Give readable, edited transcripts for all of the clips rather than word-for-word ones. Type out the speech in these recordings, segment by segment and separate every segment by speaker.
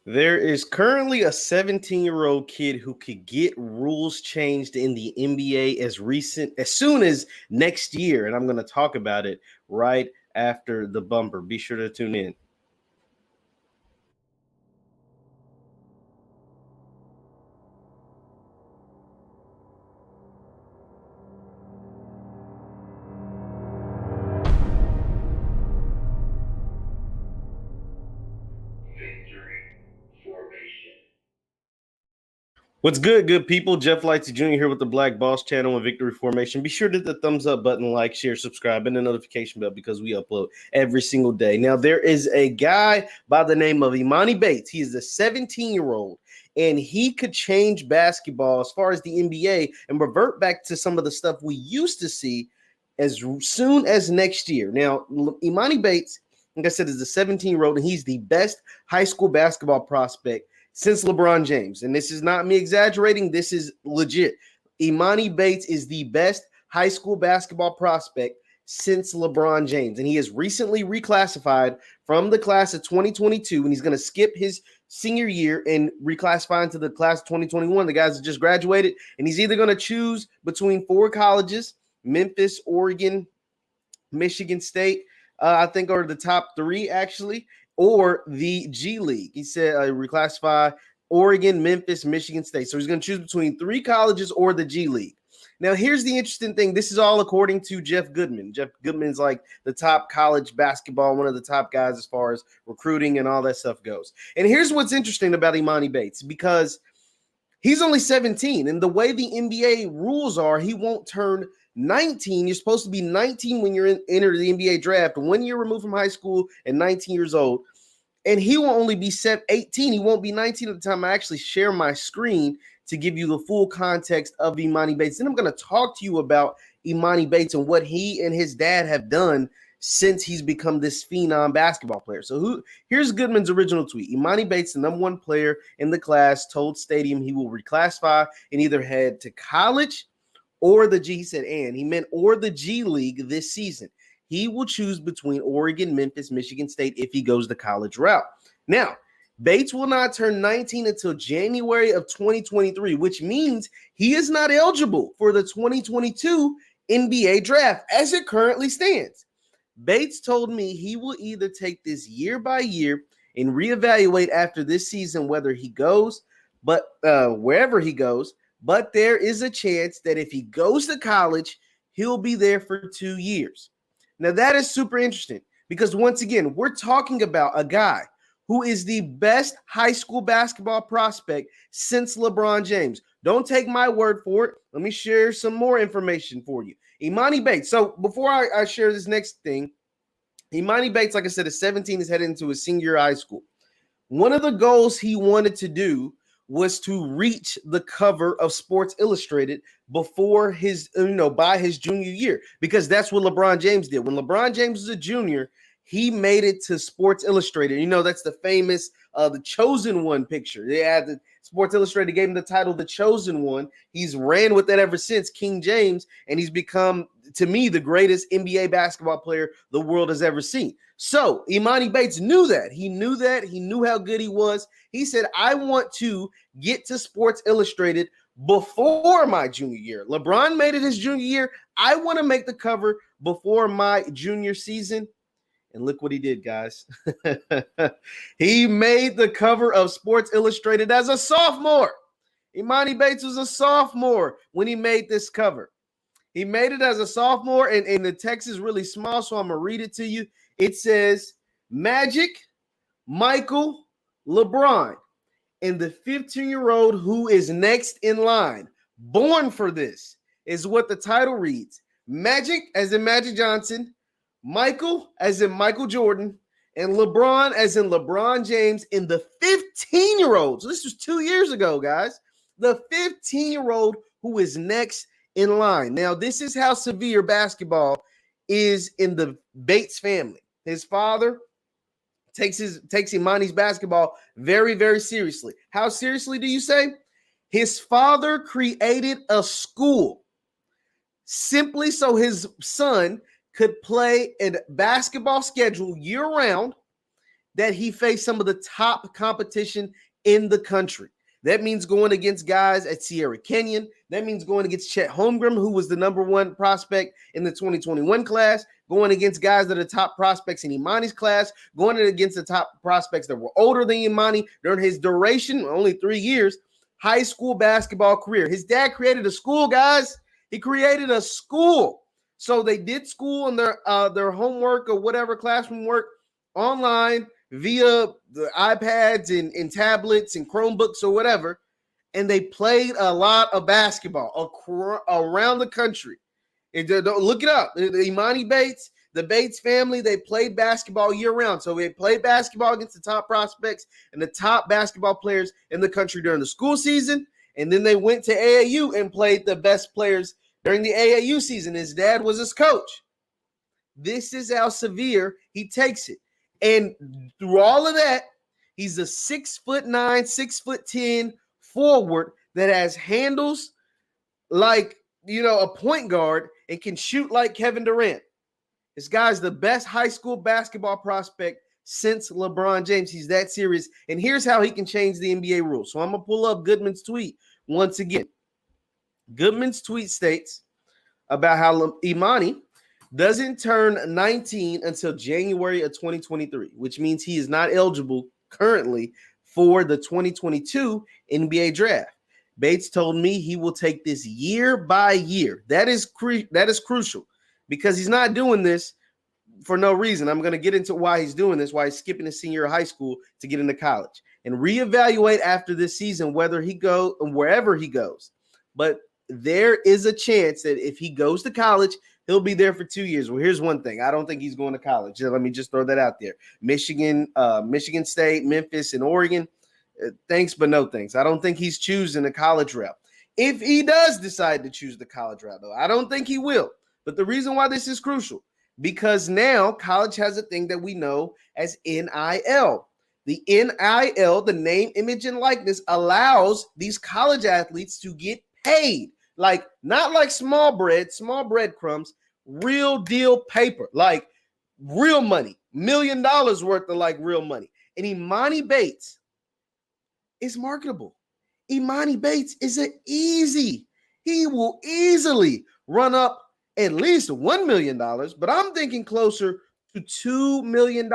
Speaker 1: There is currently a 17-year-old kid who could get rules changed in the NBA as soon as next year, and I'm going to talk about it right after the bumper. Be sure to tune in. What's good people? Jeff Lighty Jr. here with the Black Boss channel and Victory Formation. Be sure to hit the thumbs up button, like, share, subscribe, and the notification bell because we upload every single day. Now, there is a guy by the name of Imani Bates. He is a 17-year-old, and he could change basketball as far as the NBA and revert back to some of the stuff we used to see as soon as next year. Now, Imani Bates, like I said, is a 17-year-old, and he's the best high school basketball prospect since LeBron James. And this is not me exaggerating. This is legit. Imani Bates is the best high school basketball prospect since LeBron James. And he has recently reclassified from the class of 2022, and he's going to skip his senior year and reclassify into the class of 2021. The guys that just graduated, and he's either going to choose between four colleges, Memphis, Oregon, Michigan State, I think are the top three actually, or the G League. He said reclassify Oregon, Memphis, Michigan State. So he's going to choose between three colleges or the G League. Now, here's the interesting thing. This is all according to Jeff Goodman. Jeff Goodman's like the top college basketball, one of the top guys as far as recruiting and all that stuff goes. And here's what's interesting about Imani Bates, because he's only 17, and the way the NBA rules are, he won't turn 19. You're supposed to be 19 when you're enter the NBA draft, 1 year removed from high school and 19 years old. And he will only be 18. He won't be 19 at the time I actually share my screen to give you the full context of Imani Bates. Then I'm going to talk to you about Imani Bates and what he and his dad have done since he's become this phenom basketball player. So here's Goodman's original tweet. Imani Bates, the number one player in the class, told Stadium he will reclassify and either head to college or the G. He said, and he meant or the G League this season. He will choose between Oregon, Memphis, Michigan State if he goes the college route. Now, Bates will not turn 19 until January of 2023, which means he is not eligible for the 2022 NBA draft as it currently stands. Bates told me he will either take this year by year and reevaluate after this season whether he goes, but wherever he goes. But there is a chance that if he goes to college, he'll be there for 2 years. Now, that is super interesting because, once again, we're talking about a guy who is the best high school basketball prospect since LeBron James. Don't take my word for it. Let me share some more information for you. Imani Bates. So before I share this next thing, Imani Bates, like I said, is 17, is headed into his senior year of high school. One of the goals he wanted to do was to reach the cover of Sports Illustrated before his, by his junior year, because that's what LeBron James did. When LeBron James was a junior, he made it to Sports Illustrated. That's the famous The Chosen One picture. They had the Sports Illustrated gave him the title The Chosen One. He's ran with that ever since, King James, and he's become, to me, the greatest NBA basketball player the world has ever seen. So Imani Bates knew that. He knew how good he was. He said, I want to get to Sports Illustrated before my junior year. LeBron made it his junior year. I want to make the cover before my junior season. And look what he did, guys. He made the cover of Sports Illustrated as a sophomore. Imani Bates was a sophomore when he made this cover. He made it as a sophomore, and the text is really small, so I'm going to read it to you. It says, Magic, Michael, LeBron, and the 15-year-old who is next in line, born for this, is what the title reads. Magic, as in Magic Johnson, Michael, as in Michael Jordan, and LeBron, as in LeBron James, and the 15-year-old. So this was 2 years ago, guys. The 15-year-old who is next in line. Now, this is how severe basketball is in the Bates family. His father takes Imani's basketball very, very seriously. How seriously do you say? His father created a school simply so his son could play a basketball schedule year-round, that he faced some of the top competition in the country. That means going against guys at Sierra Canyon. That means going against Chet Holmgren, who was the number one prospect in the 2021 class, going against guys that are top prospects in Imani's class, going against the top prospects that were older than Imani during his duration, only 3 years, high school basketball career. His dad created a school, guys. He created a school. So they did school and their homework or whatever classroom work online via the iPads and tablets and Chromebooks or whatever, and they played a lot of basketball around the country. Look it up. The Imani Bates, the Bates family, they played basketball year-round. So they played basketball against the top prospects and the top basketball players in the country during the school season, and then they went to AAU and played the best players during the AAU season. His dad was his coach. This is how severe he takes it. And through all of that, he's a 6'9", 6'10" forward that has handles like, a point guard and can shoot like Kevin Durant. This guy's the best high school basketball prospect since LeBron James. He's that serious. And here's how he can change the NBA rules. So I'm going to pull up Goodman's tweet once again. Goodman's tweet states about how Imani doesn't turn 19 until January of 2023, which means he is not eligible currently for the 2022 NBA draft. Bates told me he will take this year by year. That is crucial because he's not doing this for no reason. I'm going to get into why he's doing this, why he's skipping his senior year of high school to get into college and reevaluate after this season whether he goes wherever he goes. But there is a chance that if he goes to college, he'll be there for 2 years. Well, here's one thing. I don't think he's going to college. Let me just throw that out there. Michigan State, Memphis, and Oregon, thanks, but no thanks. I don't think he's choosing a college route. If he does decide to choose the college route, though, I don't think he will. But the reason why this is crucial, because now college has a thing that we know as NIL. The NIL, the name, image, and likeness, allows these college athletes to get paid. Like, not like small breadcrumbs, real deal paper, like real money, $1 million worth of like real money. And Imani Bates is marketable. Imani Bates is he will easily run up at least $1 million, but I'm thinking closer to $2 million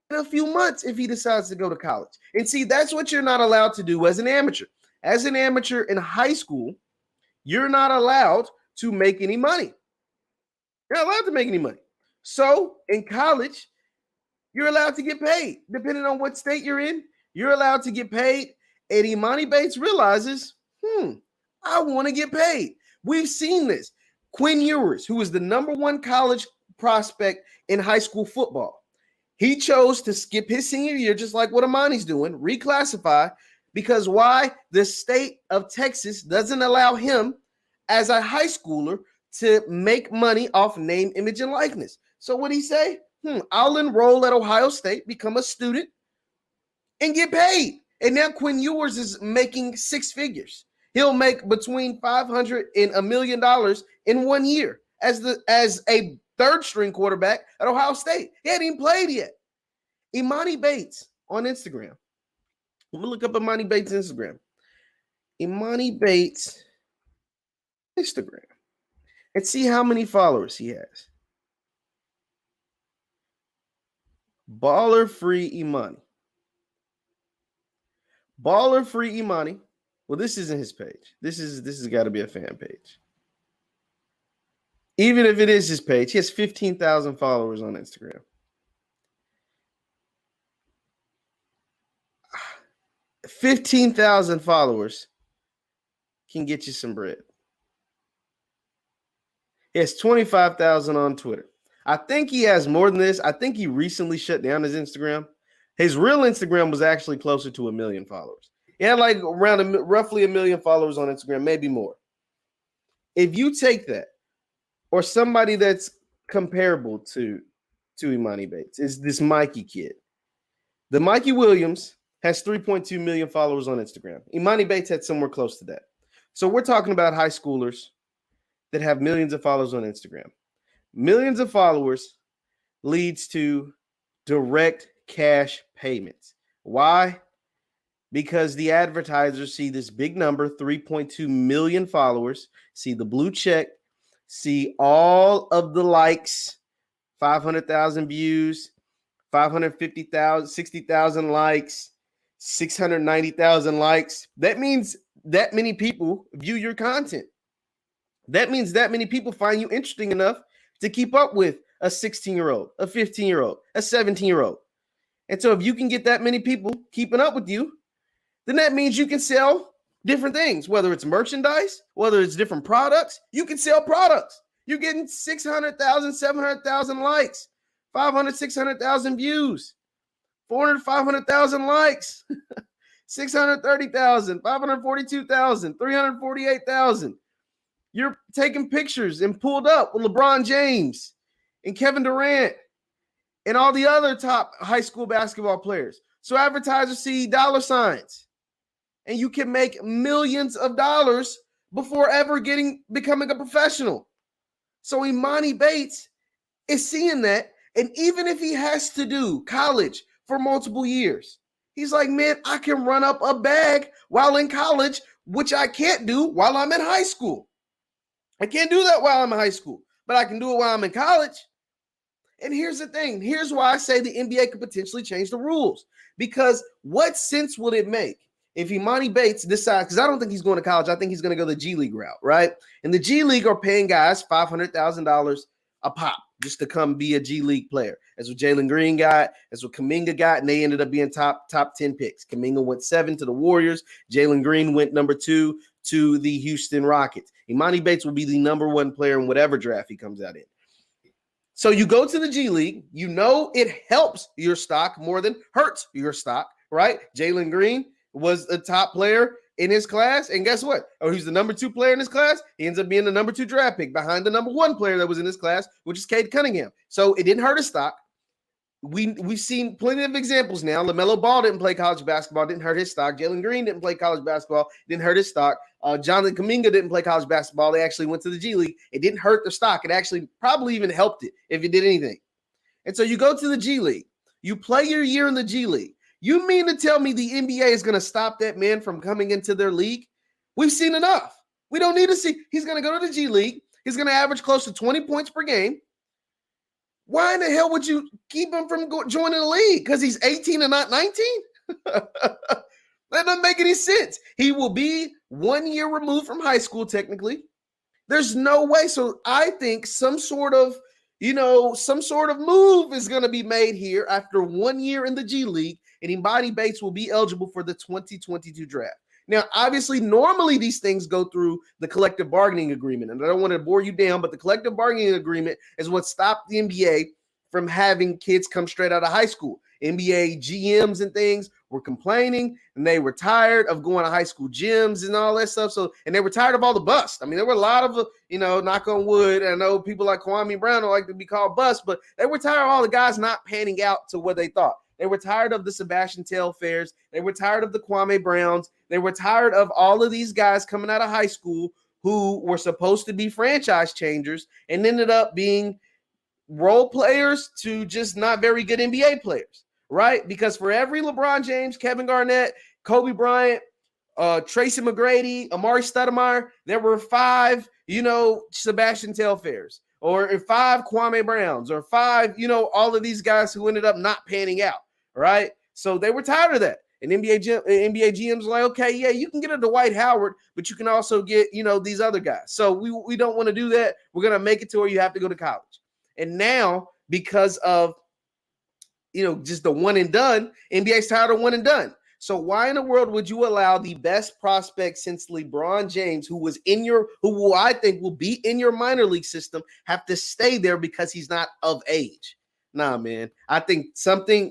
Speaker 1: in a few months if he decides to go to college. And see, that's what you're not allowed to do as an amateur. As an amateur in high school, you're not allowed to make any money. You're not allowed to make any money. So in college, you're allowed to get paid. Depending on what state you're in, you're allowed to get paid. And Imani Bates realizes, I want to get paid. We've seen this. Quinn Ewers, who was the number one college prospect in high school football, he chose to skip his senior year, just like what Imani's doing, reclassify. Because why? The state of Texas doesn't allow him as a high schooler to make money off name, image, and likeness. So what did he say? I'll enroll at Ohio State, become a student, and get paid. And now Quinn Ewers is making six figures. He'll make between $500,000 and $1 million in 1 year as a third string quarterback at Ohio State. He hadn't even played yet. Imani Bates on Instagram. I'm gonna look up Imani Bates' Instagram. Imani Bates Instagram and see how many followers he has. Baller Free Imani. Baller Free Imani. Well, this isn't his page. This has got to be a fan page. Even if it is his page, he has 15,000 followers on Instagram. 15,000 followers can get you some bread. He has 25,000 on Twitter. I think he has more than this. I think he recently shut down his Instagram. His real Instagram was actually closer to 1 million followers. He had like roughly 1 million followers on Instagram, maybe more. If you take that, or somebody that's comparable to Imani Bates, is this Mikey kid. The Mikey Williams has 3.2 million followers on Instagram. Imani Bates had somewhere close to that. So we're talking about high schoolers that have millions of followers on Instagram. Millions of followers leads to direct cash payments. Why? Because the advertisers see this big number, 3.2 million followers, see the blue check, see all of the likes, 500,000 views, 550,000, 60,000 likes, 690,000 likes. That means that many people view your content. That means that many people find you interesting enough to keep up with a 16-year-old, a 15-year-old, a 17-year-old. And so if you can get that many people keeping up with you, then that means you can sell different things, whether it's merchandise, whether it's different products. You can sell products. You're getting 600,000, 700,000 likes, 500, 600,000 views, 400, 500,000 likes, 630,000, 542,000, 348,000. You're taking pictures and pulled up with LeBron James and Kevin Durant and all the other top high school basketball players. So advertisers see dollar signs, and you can make millions of dollars before ever becoming a professional. So Imani Bates is seeing that, and even if he has to do college for multiple years, he's like, man, I can run up a bag while in college, which I can't do while I'm in high school. I can't do that while I'm in high school, but I can do it while I'm in college. And here's the thing. Here's why I say the NBA could potentially change the rules. Because what sense would it make if Imani Bates decides, because I don't think he's going to college, I think he's going to go the G League route, right? And the G League are paying guys $500,000 a pop just to come be a G League player. That's what Jalen Green got. That's what Kuminga got, and they ended up being top 10 picks. Kuminga went 7 to the Warriors. Jalen Green went number 2 to the Houston Rockets. Imani Bates will be the number 1 player in whatever draft he comes out in. So you go to the G League, you know it helps your stock more than hurts your stock, right? Jalen Green was a top player in his class, and guess what? Oh, he's the number 2 player in his class. He ends up being the number 2 draft pick behind the number 1 player that was in his class, which is Cade Cunningham. So it didn't hurt his stock. We've seen plenty of examples now. LaMelo Ball didn't play college basketball, didn't hurt his stock. Jalen Green didn't play college basketball, didn't hurt his stock. Jonathan Kuminga didn't play college basketball. They actually went to the G League. It didn't hurt their stock. It actually probably even helped it if it did anything. And so you go to the G League. You play your year in the G League. You mean to tell me the NBA is going to stop that man from coming into their league? We've seen enough. We don't need to see. He's going to go to the G League. He's going to average close to 20 points per game. Why in the hell would you keep him from joining the league? Because he's 18 and not 19? That doesn't make any sense. He will be 1 year removed from high school, technically. There's no way. So I think some sort of move is going to be made here after 1 year in the G League, and Imani Bates will be eligible for the 2022 draft. Now, obviously, normally these things go through the collective bargaining agreement, and I don't want to bore you down, but the collective bargaining agreement is what stopped the NBA from having kids come straight out of high school. NBA GMs and things were complaining, and they were tired of going to high school gyms and all that stuff. And they were tired of all the busts. I mean, there were a lot of, knock on wood. I know people like Kwame Brown don't like to be called busts, but they were tired of all the guys not panning out to what they thought. They were tired of the Sebastian Telfairs. They were tired of the Kwame Browns. They were tired of all of these guys coming out of high school who were supposed to be franchise changers and ended up being role players to just not very good NBA players, right? Because for every LeBron James, Kevin Garnett, Kobe Bryant, Tracy McGrady, Amari Stoudemire, there were 5, Sebastian Telfairs, or 5 Kwame Browns, or 5, all of these guys who ended up not panning out, right? So they were tired of that. And NBA GMs were like, okay, yeah, you can get a Dwight Howard, but you can also get, these other guys. So we don't want to do that. We're going to make it to where you have to go to college. And now, because of, just the one and done, NBA's tired of one and done. So why in the world would you allow the best prospect since LeBron James, who I think will be in your minor league system, have to stay there because he's not of age? Nah, man. I think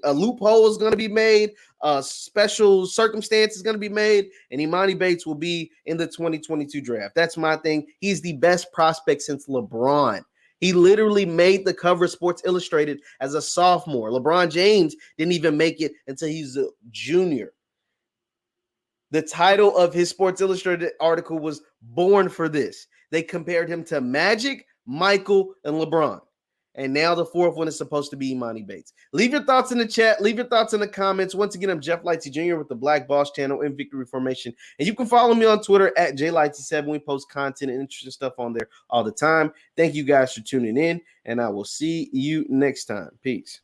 Speaker 1: a loophole is going to be made, a special circumstance is going to be made, and Imani Bates will be in the 2022 draft. That's my thing. He's the best prospect since LeBron. He literally made the cover of Sports Illustrated as a sophomore. LeBron James didn't even make it until he's a junior. The title of his Sports Illustrated article was Born for This. They compared him to Magic, Michael, and LeBron. And now the fourth one is supposed to be Imani Bates. Leave your thoughts in the chat. Leave your thoughts in the comments. Once again, I'm Jeff Lightsey Jr. with the Black Boss Channel and Victory Formation. And you can follow me on Twitter at JLightsey7. We post content and interesting stuff on there all the time. Thank you guys for tuning in, and I will see you next time. Peace.